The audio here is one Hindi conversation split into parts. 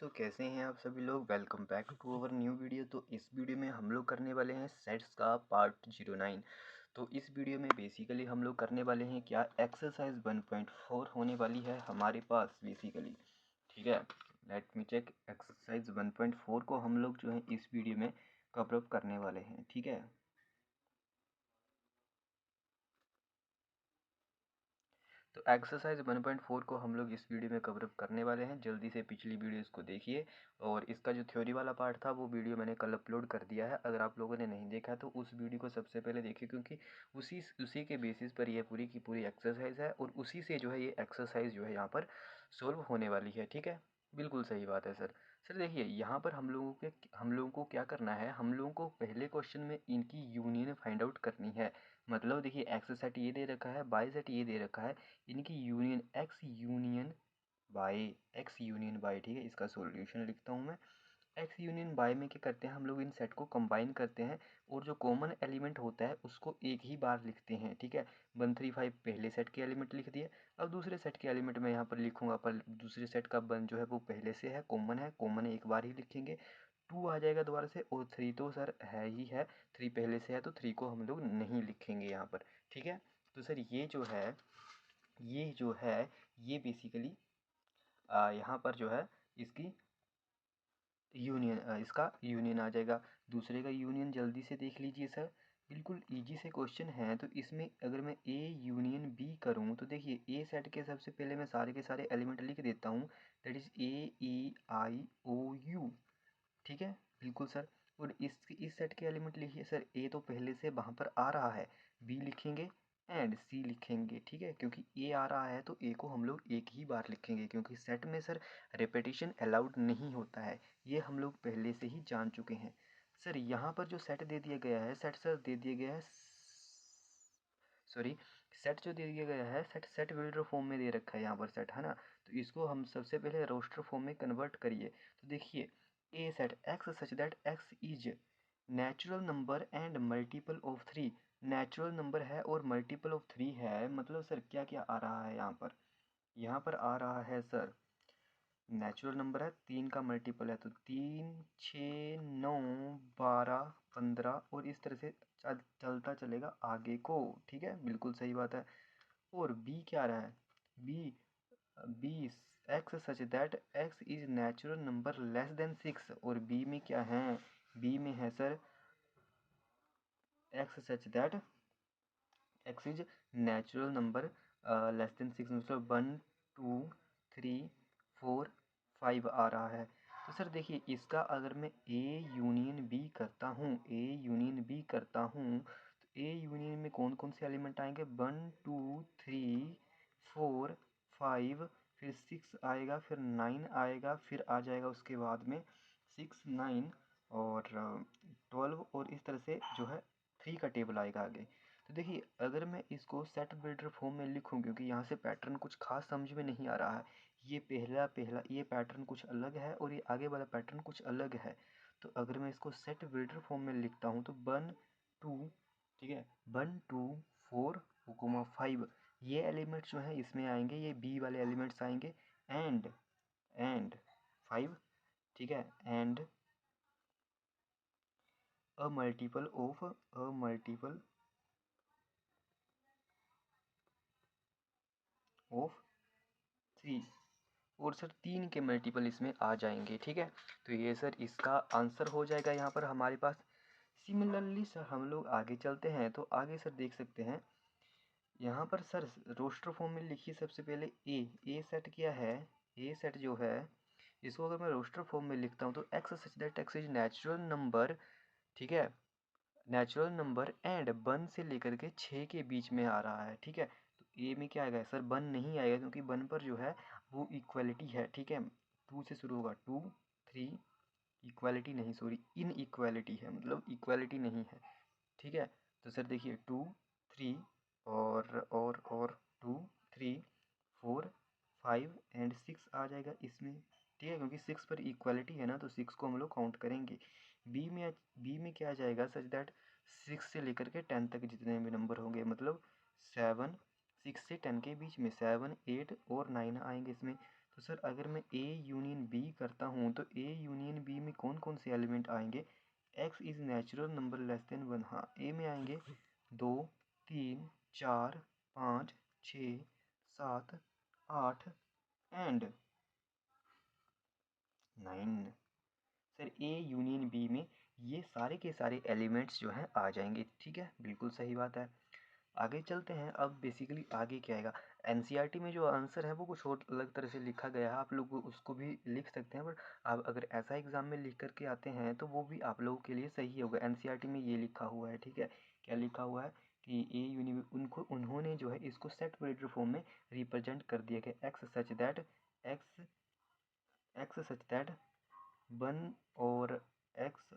सो कैसे हैं आप सभी लोग। Welcome back to our new video. तो इस वीडियो में हम लोग करने वाले हैं सेट्स का पार्ट 09। तो इस वीडियो में बेसिकली हम लोग करने वाले हैं क्या, एक्सरसाइज 1.4 होने वाली है हमारे पास बेसिकली। ठीक है, लेट मी चेक। एक्सरसाइज 1.4 को हम लोग जो है इस वीडियो में कवर अप करने वाले हैं। ठीक है, तो एक्सरसाइज 1.4 को हम लोग इस वीडियो में कवर अप करने वाले हैं। जल्दी से पिछली वीडियोस को देखिए, और इसका जो थ्योरी वाला पार्ट था वो वीडियो मैंने कल अपलोड कर दिया है। अगर आप लोगों ने नहीं देखा तो उस वीडियो को सबसे पहले देखिए, क्योंकि उसी के बेसिस पर ये पूरी की पूरी एक्सरसाइज है, और उसी से जो है ये एक्सरसाइज जो है यहाँ पर सोल्व होने वाली है। ठीक है, बिल्कुल सही बात है सर। सर देखिए, यहाँ पर हम लोगों को क्या करना है, हम लोगों को पहले क्वेश्चन में इनकी यूनियन फाइंड आउट करनी है। मतलब देखिए, एक्स सेट ये दे रखा है, बाई सेट ये दे रखा है, इनकी यूनियन एक्स यूनियन बाय। ठीक है, इसका सॉल्यूशन लिखता हूँ मैं। एक्स यूनियन बाय में क्या करते हैं हम लोग, इन सेट को कंबाइन करते हैं, और जो कॉमन एलिमेंट होता है उसको एक ही बार लिखते हैं। ठीक है, 1 3 5 पहले सेट के एलिमेंट लिख दिए। अब दूसरे सेट के एलिमेंट में यहाँ पर लिखूंगा, पर दूसरे सेट का 1 जो है वो पहले से है, कॉमन है, एक बार ही लिखेंगे। 2 आ जाएगा दोबारा से, और 3 तो सर है ही है, 3 पहले से है तो 3 को हम लोग नहीं लिखेंगे यहाँ पर। ठीक है, तो सर ये जो है ये बेसिकली यहाँ पर जो है इसकी इसका यूनियन आ जाएगा। दूसरे का यूनियन जल्दी से देख लीजिए सर, बिल्कुल इजी से क्वेश्चन है। तो इसमें अगर मैं ए यूनियन बी करूँ तो देखिए, ए सेट के सबसे पहले मैं सारे के सारे एलिमेंट लिख देता हूँ, दैट इज़ AEIOU। ठीक है, बिल्कुल सर। और इस सेट के एलिमेंट लिखिए सर, ए तो पहले से वहाँ पर आ रहा है, बी लिखेंगे एंड सी लिखेंगे। ठीक है, क्योंकि ए आ रहा है तो ए को हम लोग एक ही बार लिखेंगे, क्योंकि सेट में सर रिपीटिशन अलाउड नहीं होता है, ये हम लोग पहले से ही जान चुके हैं। सर यहाँ पर जो सेट दे दिया गया है, सेट सर दे दिया गया है, सॉरी, सेट जो दे दिया गया है, सेट बिल्डर फॉर्म में दे रखा है यहाँ पर सेट, है ना। तो इसको हम सबसे पहले रोस्टर फॉर्म में कन्वर्ट करिए। तो देखिए, A set X such that x is natural number and multiple of 3। Natural number है और मल्टीपल ऑफ 3 है, मतलब सर क्या क्या आ रहा है यहाँ पर, यहाँ पर आ रहा है सर, नेचुरल नंबर है, 3 का मल्टीपल है तो 3 6 9 12 15, और इस तरह से चलता चलेगा आगे को। ठीक है, बिल्कुल सही बात है। और बी क्या आ रहा है, B B X such that x is natural number less than 6, और बी में क्या है, बी में है sir x such that x is natural number less than 6, मतलब 1 2 3 4 5 आ रहा है। तो सर देखिए, इसका अगर मैं ए यूनियन बी करता हूँ, तो ए यूनियन में कौन कौन से एलिमेंट आएंगे, 1 2 3 4 5, फिर 6 आएगा, फिर 9 आएगा, फिर आ जाएगा उसके बाद में 6 9 और 12, और इस तरह से जो है 3 का टेबल आएगा आगे। तो देखिए, अगर मैं इसको सेट बिल्डर फॉर्म में लिखूं, क्योंकि यहाँ से पैटर्न कुछ खास समझ में नहीं आ रहा है, ये पहला पहला ये पैटर्न कुछ अलग है और ये आगे वाला पैटर्न कुछ अलग है। तो अगर मैं इसको सेट बिल्डर फॉर्म में लिखता हूँ तो 1 2, ठीक है, 1 2 4 5, ये एलिमेंट्स जो है इसमें आएंगे, ये बी वाले एलिमेंट्स आएंगे, एंड 5, ठीक है, एंड अ मल्टीपल ऑफ 3, और सर 3 के मल्टीपल इसमें आ जाएंगे। ठीक है, तो ये सर इसका आंसर हो जाएगा यहाँ पर हमारे पास। सिमिलरली सर हम लोग आगे चलते हैं, तो आगे सर देख सकते हैं, यहाँ पर सर रोस्टर फॉर्म में लिखिए सबसे पहले ए सेट क्या है, ए सेट जो है इसको अगर मैं रोस्टर फॉर्म में लिखता हूँ तो x such that x is natural number, ठीक है, नेचुरल नंबर एंड 1 से लेकर के 6 के बीच में आ रहा है। ठीक है, तो ए में क्या आएगा सर, 1 नहीं आएगा, क्योंकि 1 पर जो है वो इक्वलिटी है। ठीक है, 2 से शुरू होगा, 2 3, इक्वलिटी नहीं, सॉरी, इन इक्वलिटी है, मतलब इक्वलिटी नहीं है। ठीक है, तो सर देखिए 2 3 और 2 3 4 5 एंड 6 आ जाएगा इसमें। ठीक है, क्योंकि 6 पर इक्वलिटी है ना, तो 6 को हम लोग काउंट करेंगे। बी में क्या आ जाएगा, सच दैट 6 से लेकर के 10 तक जितने भी नंबर होंगे, मतलब 7 6 से 10 के बीच में 7 8 और 9 आएंगे इसमें। तो सर अगर मैं ए यूनियन बी करता हूँ तो ए यूनियन बी में कौन कौन से एलिमेंट आएंगे? X is natural number less then one. हाँ, ए में आएंगे 2, 3, 4, 5, 6, 7, 8 and 9। Sir A union B में ये सारे के सारे एलिमेंट्स जो हैं आ जाएंगे। ठीक है, बिल्कुल सही बात है। आगे चलते हैं। अब बेसिकली आगे क्या आएगा? एनसीईआरटी में जो आंसर है वो कुछ और अलग तरह से लिखा गया है, आप लोग उसको भी लिख सकते हैं, बट आप अगर ऐसा एग्ज़ाम में लिख करके आते हैं तो वो भी आप लोगों के लिए सही होगा। एनसीईआरटी में ये लिखा हुआ है, ठीक है। क्या लिखा हुआ है कि ए यूनि उनको उन्होंने जो है इसको सेट पॉजिटिव फॉर्म में रिप्रेजेंट कर दिया गया। एक्स एक्स सच दैट 1 और एक्स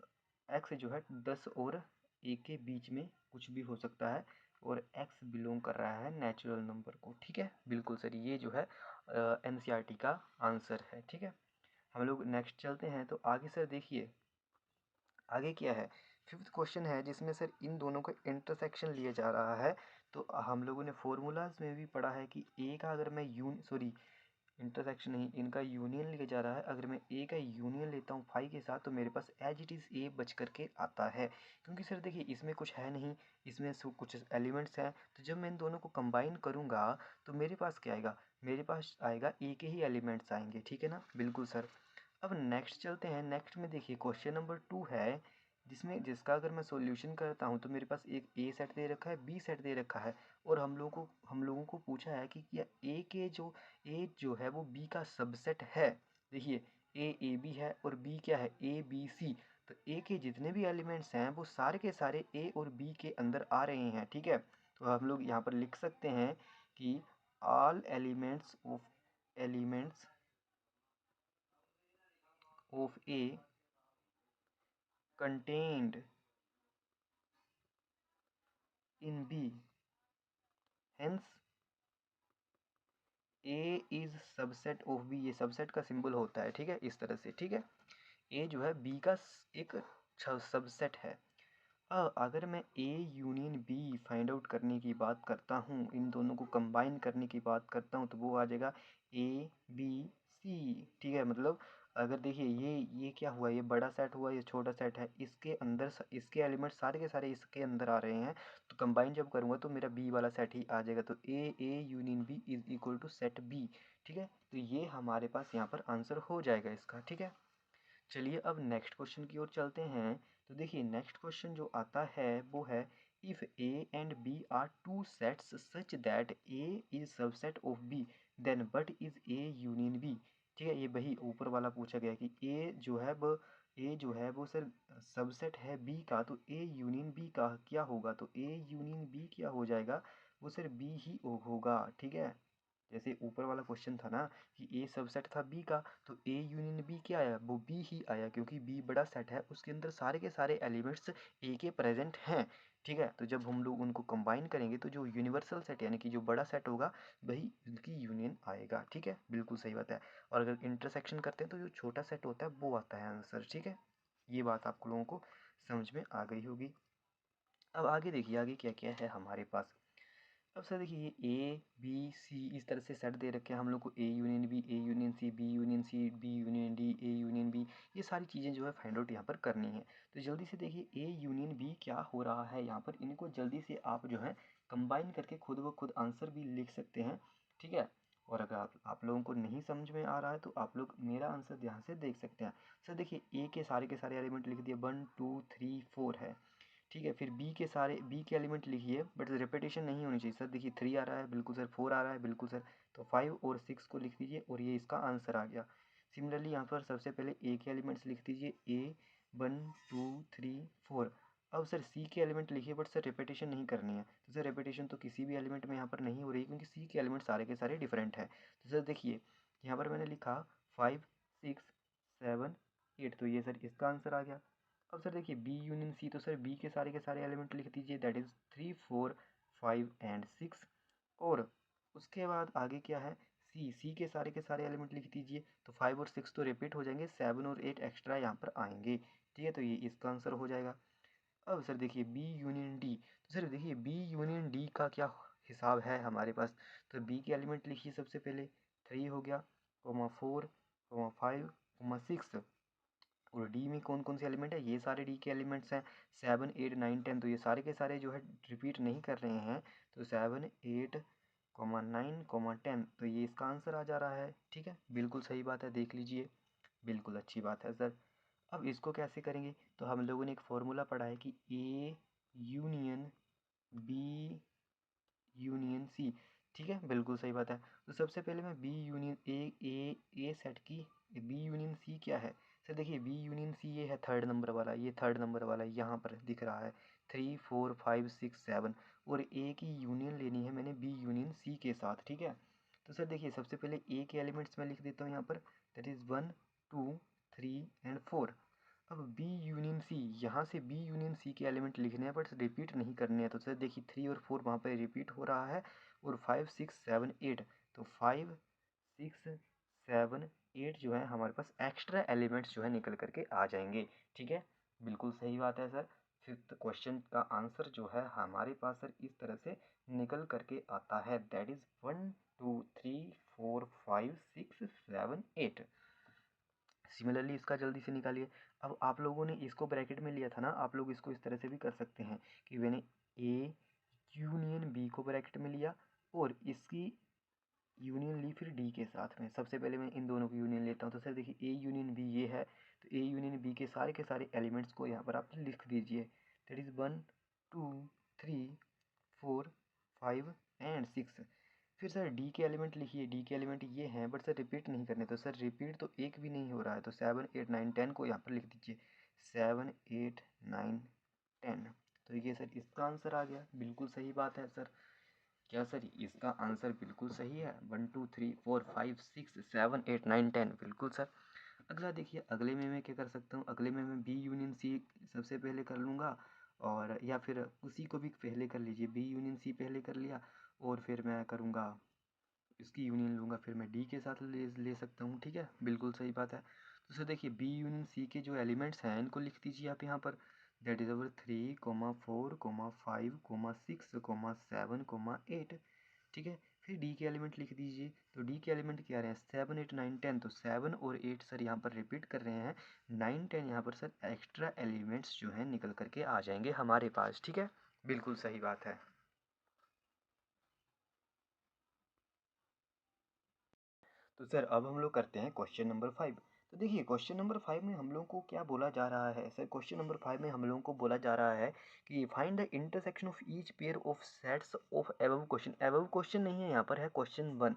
एक्स जो है 10 और ए के बीच में कुछ भी हो सकता है, और एक्स बिलोंग कर रहा है नेचुरल नंबर को। ठीक है, बिल्कुल सर, ये जो है एनसीईआरटी का आंसर है। ठीक है, हम लोग नेक्स्ट चलते हैं। तो आगे सर देखिए, आगे क्या है? फिफ्थ क्वेश्चन है जिसमें सर इन दोनों का इंटरसेक्शन लिया जा रहा है। तो हम लोगों ने फॉर्मूलाज में भी पढ़ा है कि ए का अगर मैं इंटरसेक्शन नहीं, इनका यूनियन लिया जा रहा है। अगर मैं ए का यूनियन लेता हूँ फाई के साथ तो मेरे पास एज इट इज़ ए बच करके आता है, क्योंकि सर देखिए इसमें कुछ है नहीं, इसमें सब कुछ एलिमेंट्स हैं। तो जब मैं इन दोनों को कंबाइन करूँगा तो मेरे पास क्या आएगा? मेरे पास आएगा ए के ही एलिमेंट्स आएंगे। ठीक है ना, बिल्कुल सर। अब नेक्स्ट चलते हैं। नेक्स्ट में देखिए क्वेश्चन नंबर 2 है, जिसका अगर मैं सॉल्यूशन करता हूँ तो मेरे पास एक ए सेट दे रखा है, बी सेट दे रखा है, और हम लोगों को पूछा है कि क्या ए जो है वो बी का सबसेट है। देखिए ए बी है और बी क्या है? A B C. तो ए के जितने भी एलिमेंट्स हैं वो सारे के सारे ए और बी के अंदर आ रहे हैं। ठीक है, तो हम लोग यहाँ पर लिख सकते हैं कि all elements of A contained in B, hence A is subset of B। ये सबसेट का सिंबल होता है, ठीक है, इस तरह से। ठीक है, A जो है B का एक सबसेट है। अगर मैं A union B find out करने की बात करता हूँ, इन दोनों को कंबाइन करने की बात करता हूँ, तो वो आ जाएगा A B C। ठीक है, मतलब अगर देखिए ये क्या हुआ, ये बड़ा सेट हुआ, ये छोटा सेट है, इसके अंदर इसके एलिमेंट सारे के सारे इसके अंदर आ रहे हैं, तो कंबाइन जब करूँगा तो मेरा बी वाला सेट ही आ जाएगा। तो A union B is equal to set B. ठीक है, तो ये हमारे पास यहाँ पर आंसर हो जाएगा इसका। ठीक है, चलिए अब नेक्स्ट क्वेश्चन की ओर चलते हैं। तो देखिए नेक्स्ट क्वेश्चन जो आता है वो है, if A and B are two sets such that A is subset of B, then what is A union B. ठीक है, ये वही ऊपर वाला पूछा गया कि ए जो है वो सर सबसेट है बी का, तो ए यूनियन बी का क्या होगा? तो ए यूनियन बी क्या हो जाएगा? वो सर बी ही होगा। ठीक है, जैसे ऊपर वाला क्वेश्चन था ना कि ए सबसेट था बी का, तो ए यूनियन बी क्या आया? वो बी ही आया, क्योंकि बी बड़ा सेट है, उसके अंदर सारे के सारे एलिमेंट्स ए के प्रेजेंट हैं। ठीक है, तो जब हम लोग उनको कंबाइन करेंगे तो जो यूनिवर्सल सेट यानी कि जो बड़ा सेट होगा वही उनकी यूनियन आएगा। ठीक है, बिल्कुल सही बात है। और अगर इंटरसेक्शन करते हैं तो जो छोटा सेट होता है वो आता है आंसर। ठीक है, ये बात आप लोगों को समझ में आ गई होगी। अब आगे देखिए, आगे क्या क्या है हमारे पास। अब सर देखिए ये ए बी सी इस तरह से सेट दे रखे हैं हम लोग को, A union B, A union C, B union C, B union D, A union B. ये सारी चीज़ें जो है फाइंड आउट यहाँ पर करनी है। तो जल्दी से देखिए ए यूनियन बी क्या हो रहा है यहाँ पर, इनको जल्दी से आप जो है कंबाइन करके खुद ब खुद आंसर भी लिख सकते हैं। ठीक है, और अगर आप लोगों को नहीं समझ में आ रहा है तो आप लोग मेरा आंसर ध्यान से देख सकते हैं। सर देखिए ए के सारे एलिमेंट लिख दिए, 1 2 3 4 है। ठीक है, फिर बी के एलिमेंट लिखिए, बट रिपीटेशन नहीं होनी चाहिए। सर देखिए 3 आ रहा है, बिल्कुल सर। 4 आ रहा है, बिल्कुल सर। तो 5 और 6 को लिख दीजिए और ये इसका आंसर आ गया। सिमिलरली यहाँ पर सबसे पहले ए के एलिमेंट्स लिख दीजिए, ए 1 2 3 4। अब सर सी के एलिमेंट लिखिए, बट सर रिपीटेशन नहीं करनी है। तो सर रिपीटेशन तो किसी भी एलिमेंट में यहाँ पर नहीं हो रही, क्योंकि सी के एलिमेंट सारे के सारे डिफरेंट है। तो सर देखिए यहाँ पर मैंने लिखा 5 6 7 8, तो ये सर इसका आंसर आ गया। अब सर देखिए बी यूनियन सी, तो सर बी के सारे एलिमेंट लिख दीजिए, दैट इज़ 3 4 5 एंड 6। और उसके बाद आगे क्या है? सी के सारे एलिमेंट लिख दीजिए। तो 5 और 6 तो रिपीट हो जाएंगे, 7 और 8 एक्स्ट्रा यहाँ पर आएंगे। ठीक है, तो ये इसका आंसर हो जाएगा। अब सर देखिए बी यूनियन डी, तो सर देखिए बी यूनियन डी का क्या हिसाब है हमारे पास। तो बी के एलिमेंट लिखिए सबसे पहले, 3 हो गया, 4, 5, 6 और डी में कौन कौन से एलिमेंट है, ये सारे डी के एलिमेंट्स हैं 7, 8, 9, 10। तो ये सारे के सारे जो है रिपीट नहीं कर रहे हैं, तो 7, 8, 9, 10, तो ये इसका आंसर आ जा रहा है। ठीक है, बिल्कुल सही बात है, देख लीजिए, बिल्कुल अच्छी बात है सर। अब इसको कैसे करेंगे, तो हम लोगों ने एक फॉर्मूला पढ़ा है कि A union B union C. ठीक है, बिल्कुल सही बात है। तो सबसे पहले मैं बी यूनियन ए सेट की, बी यूनियन सी क्या है सर, देखिए बी यूनियन सी ये है थर्ड नंबर वाला, ये थर्ड नंबर वाला यहाँ पर दिख रहा है 3, 4, 5, 6, 7, और ए की यूनियन लेनी है मैंने बी यूनियन सी के साथ। ठीक है, तो सर देखिए सबसे पहले ए के एलिमेंट्स मैं लिख देता हूँ यहाँ पर, दैट इज़ 1, 2, 3 एंड 4। अब बी यूनियन सी, यहाँ से बी यूनियन सी के एलिमेंट लिखने हैं बट रिपीट नहीं करने हैं। तो सर देखिए 3 और 4 वहाँ पर रिपीट हो रहा है, और 5, 6, 7, 8, तो 5, 6, 7, 8 जो है हमारे पास एक्स्ट्रा एलिमेंट्स जो है निकल करके आ जाएंगे। ठीक है, बिल्कुल सही बात है सर। फिफ्थ क्वेश्चन का आंसर जो है हमारे पास सर इस तरह से निकल करके आता है, दैट इज़ 1, 2, 3, 4, 5, 6, 7, 8। सिमिलरली इसका जल्दी से निकालिए। अब आप लोगों ने इसको ब्रैकेट में लिया था ना, आप लोग इसको इस तरह से भी कर सकते हैं कि मैंने ए यूनियन बी को ब्रैकेट में लिया और इसकी यूनियन ली फिर डी के साथ में। सबसे पहले मैं इन दोनों की यूनियन लेता हूँ, तो सर देखिए ए यूनियन बी ये है, तो ए यूनियन बी के सारे एलिमेंट्स को यहाँ पर आप लिख दीजिए, दैट इज़ 1, 2, 3, 4, 5 एंड 6। फिर सर डी के एलिमेंट लिखिए, डी के एलिमेंट ये हैं बट सर रिपीट नहीं करने, तो सर रिपीट तो एक भी नहीं हो रहा है, तो 7, 8, 9, 10 को यहाँ पर लिख दीजिए, 7, 8, 9, 10। तो ये सर इसका आंसर आ गया, बिल्कुल सही बात है सर। क्या सर इसका आंसर बिल्कुल सही है, 1, 2, 3, 4, 5, 6, 7, 8, 9, 10, बिल्कुल सर। अगला देखिए, अगले में मैं क्या कर सकता हूँ, अगले में मैं बी यूनियन सी सबसे पहले कर लूँगा, और या फिर उसी को भी पहले कर लीजिए, बी यूनियन सी पहले कर लिया और फिर मैं करूँगा इसकी यूनियन लूँगा, फिर मैं डी के साथ ले सकता हूँ। ठीक है, बिल्कुल सही बात है। तो सर देखिए बी यूनियन सी के जो एलिमेंट्स हैं इनको लिख दीजिए आप यहाँ पर, दैट इज़ अवर 3, 4, 5, 6, 7, 8। ठीक है, फिर डी के एलिमेंट लिख दीजिए, तो डी के एलिमेंट क्या रहे हैं 7, 8, 9, 10, तो 7 और 8 सर यहाँ पर रिपीट कर रहे हैं, 9, 10 यहाँ पर सर एक्स्ट्रा एलिमेंट्स जो हैं निकल करके आ जाएंगे हमारे पास। ठीक है, बिल्कुल सही बात है। तो सर अब हम लोग करते हैं क्वेश्चन नंबर 5। तो देखिए क्वेश्चन नंबर 5 में हम लोग को क्या बोला जा रहा है सर, क्वेश्चन नंबर 5 में हम लोगों को बोला जा रहा है कि find the intersection of each pair of sets of above question. Above question नहीं है यहाँ पर, है क्वेश्चन 1।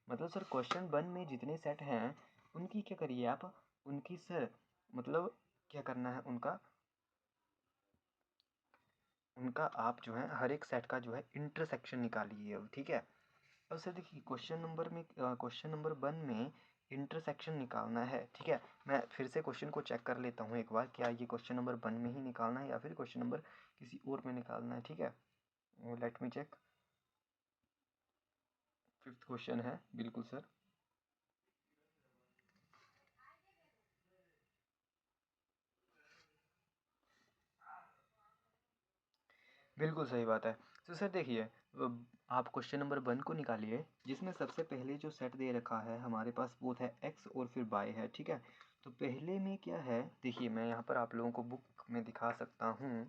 मतलब सर क्वेश्चन 1 में जितने सेट हैं उनकी क्या करिए आप, उनकी सर मतलब क्या करना है, उनका उनका आप जो है हर एक सेट का जो है इंटरसेक्शन निकालिए। ठीक है, अब सर देखिए क्वेश्चन नंबर 1 में इंटरसेक्शन निकालना है। ठीक है, मैं फिर से क्वेश्चन को चेक कर लेता हूँ एक बार, क्या ये क्वेश्चन नंबर 1 में ही निकालना है या फिर क्वेश्चन नंबर किसी और में निकालना है। ठीक है, let me check. Fifth question है, बिल्कुल सर। बिल्कुल सही बात है। तो सर देखिए आप क्वेश्चन नंबर 1 को निकालिए, जिसमें सबसे पहले जो सेट दे रखा है हमारे पास वो है एक्स और फिर वाई है। ठीक है, तो पहले में क्या है, देखिए मैं यहाँ पर आप लोगों को बुक में दिखा सकता हूँ।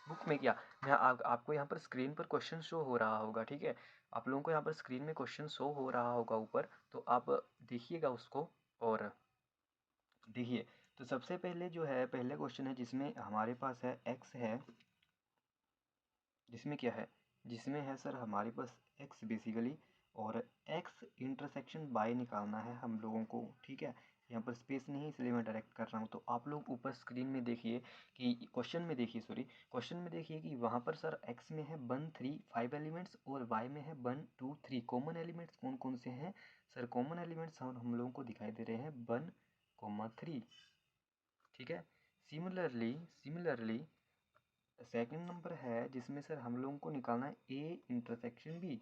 बुक में क्या, मैं आपको यहाँ पर स्क्रीन पर क्वेश्चन शो हो रहा होगा। ठीक है, आप लोगों को यहाँ पर स्क्रीन में क्वेश्चन शो हो रहा होगा ऊपर, तो आप देखिएगा उसको और देखिए। तो सबसे पहले जो है पहले क्वेश्चन है जिसमें हमारे पास है एक्स है, जिसमें क्या है, जिसमें है सर हमारे पास एक्स बेसिकली, और एक्स इंटरसेक्शन बाय निकालना है हम लोगों को। ठीक है, यहाँ पर स्पेस नहीं है इसलिए मैं डायरेक्ट कर रहा हूँ। तो आप लोग ऊपर स्क्रीन में देखिए कि क्वेश्चन में देखिए, सॉरी क्वेश्चन में देखिए कि वहाँ पर सर एक्स में है 1, 3, 5 एलिमेंट्स और वाई में है 1, 2, 3। कॉमन एलिमेंट्स कौन कौन से हैं सर, कॉमन एलिमेंट्स हम लोगों को दिखाई दे रहे हैं 1, 3। ठीक है, सिमिलरली सेकंड नंबर है जिसमें सर हम लोगों को निकालना है ए इंटरसेक्शन बी।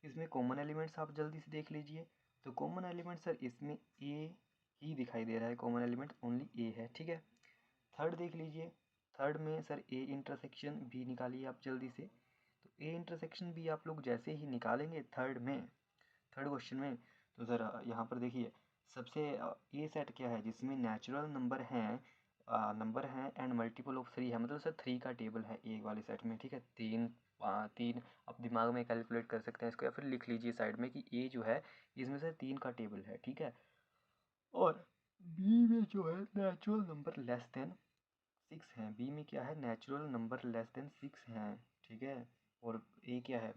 इसमें कॉमन एलिमेंट्स आप जल्दी से देख लीजिए, तो कॉमन एलिमेंट सर इसमें ए ही दिखाई दे रहा है, कॉमन एलिमेंट ओनली ए है। ठीक है, थर्ड देख लीजिए, थर्ड में सर ए इंटरसेक्शन बी निकालिए आप जल्दी से। तो ए इंटरसेक्शन बी आप लोग जैसे ही निकालेंगे थर्ड क्वेश्चन में, तो सर यहाँ पर देखिए सबसे ए सेट क्या है जिसमें नेचुरल नंबर हैं एंड मल्टीपल ऑफ 3 है, मतलब सर 3 का टेबल है ए वाले सेट में, ठीक है। तीन आप दिमाग में कैलकुलेट कर सकते हैं इसको, या फिर लिख लीजिए साइड में कि ए जो है इसमें से 3 का टेबल है, ठीक है। और बी में जो है नेचुरल नंबर लेस देन 6 हैं, बी में क्या है नेचुरल नंबर लेस देन 6 हैं, ठीक है। और ए क्या है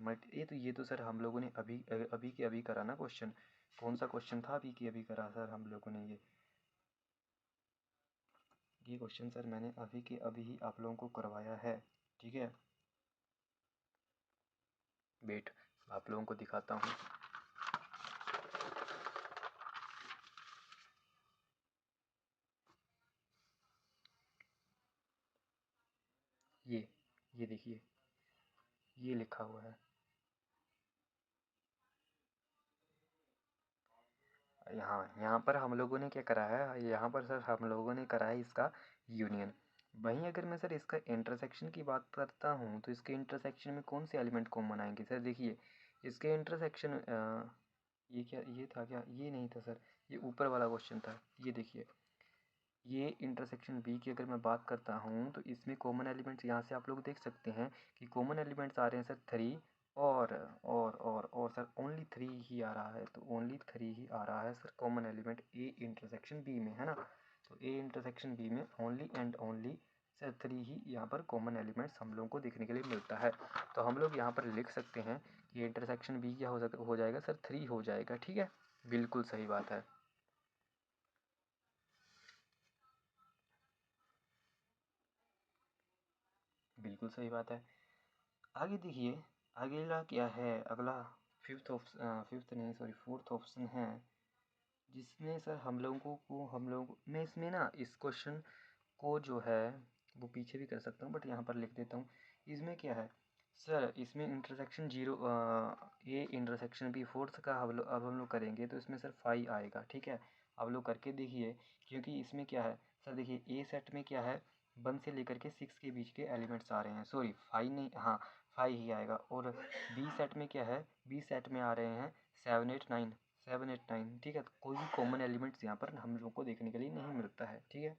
ये तो सर हम लोगों ने अभी के अभी करा ना क्वेश्चन। कौन सा क्वेश्चन था अभी के अभी करा सर हम लोगों ने ये क्वेश्चन सर मैंने अभी के अभी ही आप लोगों को करवाया है, ठीक है। वेट आप लोगों को दिखाता हूँ। ये देखिए ये लिखा हुआ है यहाँ पर हम लोगों ने क्या करा है, यहाँ पर सर हम लोगों ने करा है इसका यूनियन। वहीं अगर मैं सर इसका इंटरसेक्शन की बात करता हूँ तो इसके इंटरसेक्शन में कौन से एलिमेंट कॉमन आएंगे सर, देखिए इसके इंटरसेक्शन ये क्या ये था क्या, ये नहीं था सर, ये ऊपर वाला क्वेश्चन था। ये देखिए ये इंटरसेक्शन बी की अगर मैं बात करता हूँ तो इसमें कॉमन एलिमेंट्स यहाँ से आप लोग देख सकते हैं कि कॉमन एलिमेंट्स आ रहे हैं सर 3 और सर ओनली 3 ही आ रहा है, तो ओनली 3 ही आ रहा है sir common element A intersection B में, है ना। तो A intersection B only and only sir सर 3 ही यहाँ पर कॉमन एलिमेंट्स हम लोगों को देखने के लिए मिलता है। तो हम लोग यहाँ पर लिख सकते हैं कि इंटरसेक्शन बी क्या हो जाएगा सर 3 हो जाएगा, ठीक है। बिल्कुल सही बात है, बिल्कुल सही बात है। आगे देखिए अगला क्या है, अगला फिफ्थ नहीं सॉरी फोर्थ ऑप्शन है, जिसमें सर हम लोगों को मैं इसमें ना इस क्वेश्चन को जो है वो पीछे भी कर सकता हूँ बट यहाँ पर लिख देता हूँ। इसमें क्या है सर, इसमें intersection zero A intersection B fourth का अब हम लोग करेंगे तो इसमें सर 5 आएगा, ठीक है। आप लोग करके देखिए, क्योंकि इसमें क्या है सर, देखिए ए सेट में क्या है 1 से लेकर के 6 के बीच के एलिमेंट्स आ रहे हैं, सॉरी 5 नहीं, हाँ 5 ही आएगा। और बी सेट में क्या है, बी सेट में आ रहे हैं 7 8 9, ठीक है। तो कोई भी कॉमन एलिमेंट्स यहाँ पर हम लोग को देखने के लिए नहीं मिलता है, ठीक है।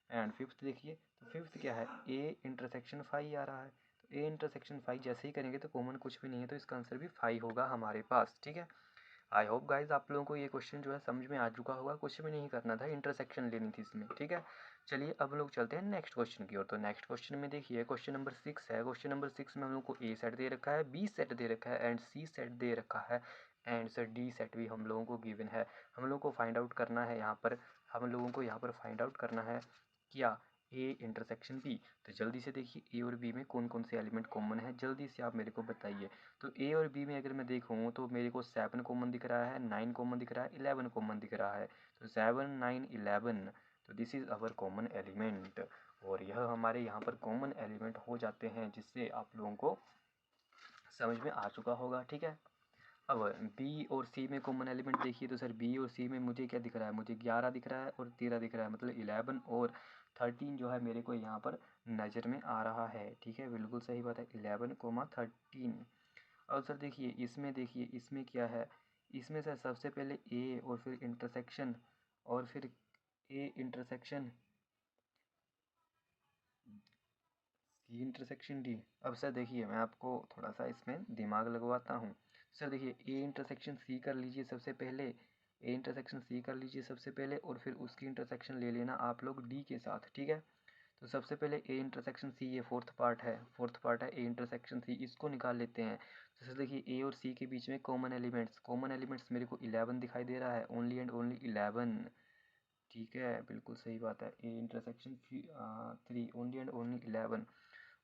एंड फिफ्थ देखिए, तो फिफ्थ क्या है ए इंटरसेक्शन 5 आ रहा है, तो ए इंटरसेक्शन 5 जैसे ही करेंगे तो कॉमन कुछ भी नहीं है, तो इसका आंसर भी 5 होगा हमारे पास, ठीक है। आई होप गाइज आप लोगों को ये क्वेश्चन जो है समझ में आ चुका होगा, कुछ भी नहीं करना था, इंटरसेक्शन लेनी थी इसमें, ठीक है। चलिए अब लोग चलते हैं नेक्स्ट क्वेश्चन की ओर। तो नेक्स्ट क्वेश्चन में देखिए क्वेश्चन नंबर 6 है। क्वेश्चन नंबर 6 में हम लोग को ए सेट दे रखा है, बी सेट दे रखा है एंड सी सेट दे रखा है एंड सर डी सेट भी हम लोगों को गिवन है। हम लोग को फाइंड आउट करना है यहाँ पर, हम लोगों को यहाँ पर फाइंड आउट करना है क्या ए इंटरसेक्शन बी। तो जल्दी से देखिए ए और बी में कौन कौन से एलिमेंट कॉमन है, जल्दी से आप मेरे को बताइए। तो ए और बी में अगर मैं देखूँ तो मेरे को 7 कॉमन दिख रहा है, 9 कॉमन दिख रहा है, 11 कॉमन दिख रहा है। तो 7 9 11, तो this is our common element, और यह हमारे यहाँ पर कॉमन एलिमेंट हो जाते हैं, जिससे आप लोगों को समझ में आ चुका होगा, ठीक है। अब बी और सी में कॉमन एलिमेंट देखिए, तो सर बी और सी में मुझे क्या दिख रहा है, मुझे 11 दिख रहा है और 13 दिख रहा है, मतलब 11 और 13 जो है मेरे को यहाँ पर नज़र में आ रहा है, ठीक है। बिल्कुल सही बात है, 11 13। और सर देखिए इसमें क्या है, इसमें सर सबसे पहले ए और फिर इंटरसेक्शन और फिर A intersection C intersection D. अब सर देखिए मैं आपको थोड़ा सा इसमें दिमाग लगवाता हूँ। सर देखिए ए इंटरसेक्शन सी कर लीजिए सबसे पहले, ए इंटरसेक्शन सी कर लीजिए सबसे पहले और फिर उसकी इंटरसेक्शन ले लेना आप लोग डी के साथ, ठीक है। तो सबसे पहले ए इंटरसेक्शन सी, ये फोर्थ पार्ट है ए इंटरसेक्शन सी, इसको निकाल लेते हैं। तो सर देखिए ए और सी के बीच में कॉमन एलिमेंट्स मेरे को 11 दिखाई दे रहा है, ओनली एंड ओनली 11, ठीक है। बिल्कुल सही बात है, A intersection 3 only only only 11।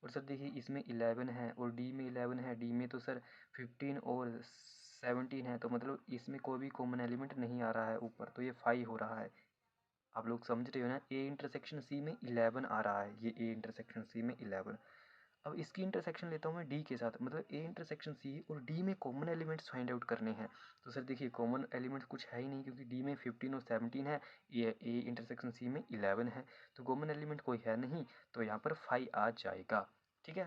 और सर देखिए इसमें 11 है और डी में 11 है, डी में तो सर 15 और 17 है, तो मतलब इसमें कोई भी कॉमन एलिमेंट नहीं आ रहा है ऊपर, तो ये 5 हो रहा है। आप लोग समझ रहे हो ना, ए इंटरसेक्शन सी में 11 आ रहा है, ये ए इंटरसेक्शन सी में 11। अब इसकी इंटरसेक्शन लेता हूँ मैं डी के साथ, मतलब ए इंटरसेक्शन सी और डी में कॉमन एलिमेंट्स फाइंड आउट करने हैं। तो सर देखिए कॉमन एलिमेंट्स कुछ है ही नहीं, क्योंकि डी में 15 और 17 है, ये ए इंटरसेक्शन सी में 11 है, तो कॉमन एलिमेंट कोई है नहीं, तो यहाँ पर 5 आ जाएगा, ठीक है।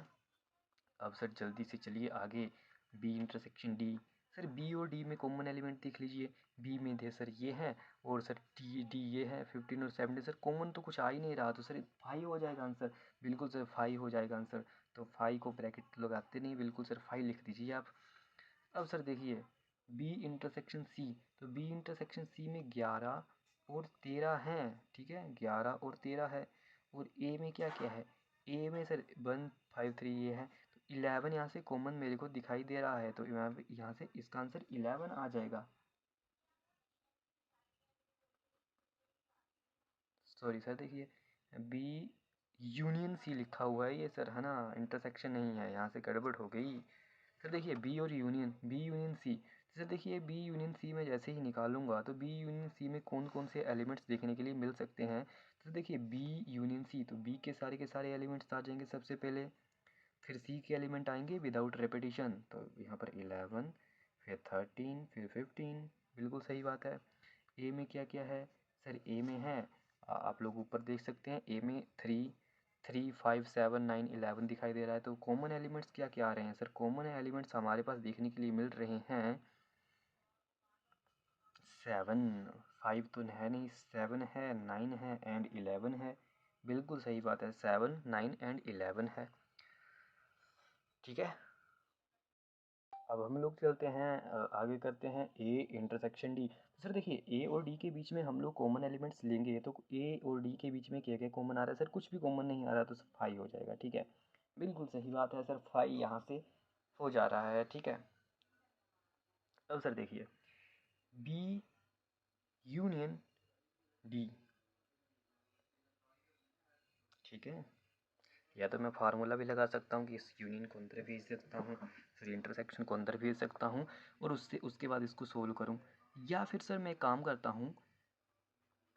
अब सर जल्दी से चलिए आगे, B intersection D. Sir B और डी में कॉमन एलिमेंट देख लीजिए, बी में थे सर ये है और सर डी ये है, 15 और 17। सर कॉमन तो कुछ आ ही नहीं रहा, तो सर 5 हो जाएगा आंसर। बिल्कुल सर 5 हो जाएगा आंसर। तो 5 को ब्रैकेट लगाते नहीं, बिल्कुल सर 5 लिख दीजिए आप। अब सर देखिए बी इंटरसेक्शन सी, तो बी इंटरसेक्शन सी में 11 और 13 हैं, ठीक है, 11 और 13 है। और ए में क्या क्या है, ए में सर 1 5 3 ये है, तो 11 यहाँ से कॉमन मेरे को दिखाई दे रहा है, तो यहाँ से इसका आंसर 11 आ जाएगा। सॉरी सर, देखिए बी यूनियन सी लिखा हुआ है ये सर, है ना, इंटरसेक्शन नहीं है, यहाँ से गड़बड़ हो गई। सर देखिए बी और यूनियन, बी यूनियन सी, जैसे देखिए बी यूनियन सी में जैसे ही निकालूंगा तो बी यूनियन सी में कौन कौन से एलिमेंट्स देखने के लिए मिल सकते हैं। तो देखिए बी यूनियन सी, तो बी के सारे एलिमेंट्स आ जाएंगे सबसे पहले। फिर सी के एलिमेंट आएंगे विदाउट रेपिटेशन, तो यहाँ पर 11, फिर 13, फिर 15। बिल्कुल सही बात है। ए में क्या क्या है सर, ए में है आप लोग ऊपर देख सकते हैं, ए में 3 3 5 7 9 11 दिखाई दे रहा है। तो कॉमन एलिमेंट्स क्या क्या आ रहे हैं सर, कॉमन एलिमेंट्स हमारे पास देखने के लिए मिल रहे हैं 7, 5 तो है नहीं, 7 है, 9 है एंड 11 है। बिल्कुल सही बात है, 7 9 एंड 11 है, ठीक है। अब हम लोग चलते हैं आगे करते हैं ए इंटरसेक्शन डी। तो सर देखिए ए और डी के बीच में हम लोग कॉमन एलिमेंट्स लेंगे, तो ए और डी के बीच में क्या क्या कॉमन आ रहा है सर, कुछ भी कॉमन नहीं आ रहा, तो सर 5 हो जाएगा, ठीक है। बिल्कुल सही बात है सर, 5 यहाँ से हो जा रहा है, ठीक है। अब सर देखिए बी यूनियन डी, ठीक है, या तो मैं फार्मूला भी लगा सकता हूँ कि इस यूनियन को अंदर भेज सकता हूँ, फिर इंटरसेक्शन को अंदर भेज सकता हूँ और उससे उसके बाद इसको सोल्व करूँ। या फिर सर मैं काम करता हूँ,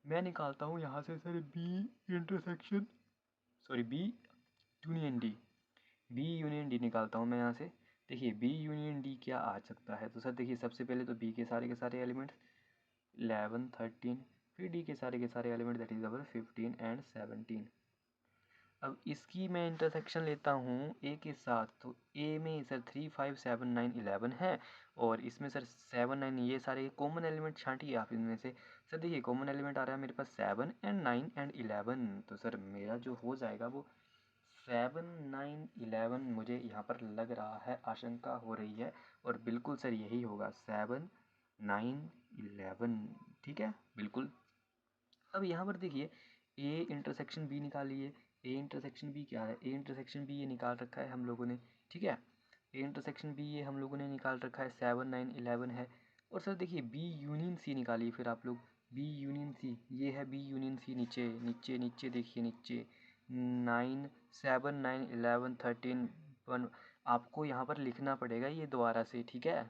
मैं निकालता हूँ यहाँ से sir B intersection, sorry B union D, B union D निकालता हूँ मैं यहाँ से। देखिए बी यूनियन डी क्या आ सकता है, तो सर देखिए सबसे पहले तो बी के सारे एलिमेंट्स 11 13, फिर डी के सारे element that is our 15 and 17। अब इसकी मैं इंटरसेक्शन लेता हूँ ए के साथ, तो ए में सर 3 5 7 9 11 है और इसमें सर 7 9 ये सारे कॉमन एलिमेंट छांटिए आप इनमें से। सर देखिए कॉमन एलिमेंट आ रहा है मेरे पास 7 एंड 9 एंड 11, तो सर मेरा जो हो जाएगा वो 7 9 11 मुझे यहाँ पर लग रहा है, आशंका हो रही है, और बिल्कुल सर यही होगा 7 9 11, ठीक है बिल्कुल। अब यहाँ पर देखिए ए इंटरसेक्शन बी निकालिए, ए इंटरसेक्शन बी क्या है, ए इंटरसेक्शन बी ये निकाल रखा है हम लोगों ने, ठीक है। ए इंटरसेक्शन बी ये हम लोगों ने निकाल रखा है, 7 9 11 है। और सर देखिए बी यूनियन सी निकालिए फिर आप लोग, बी यूनियन सी ये है, बी यूनियन सी नीचे नीचे नीचे देखिए नीचे 9 7 9 11 13 1, आपको यहाँ पर लिखना पड़ेगा ये दोबारा से, ठीक है,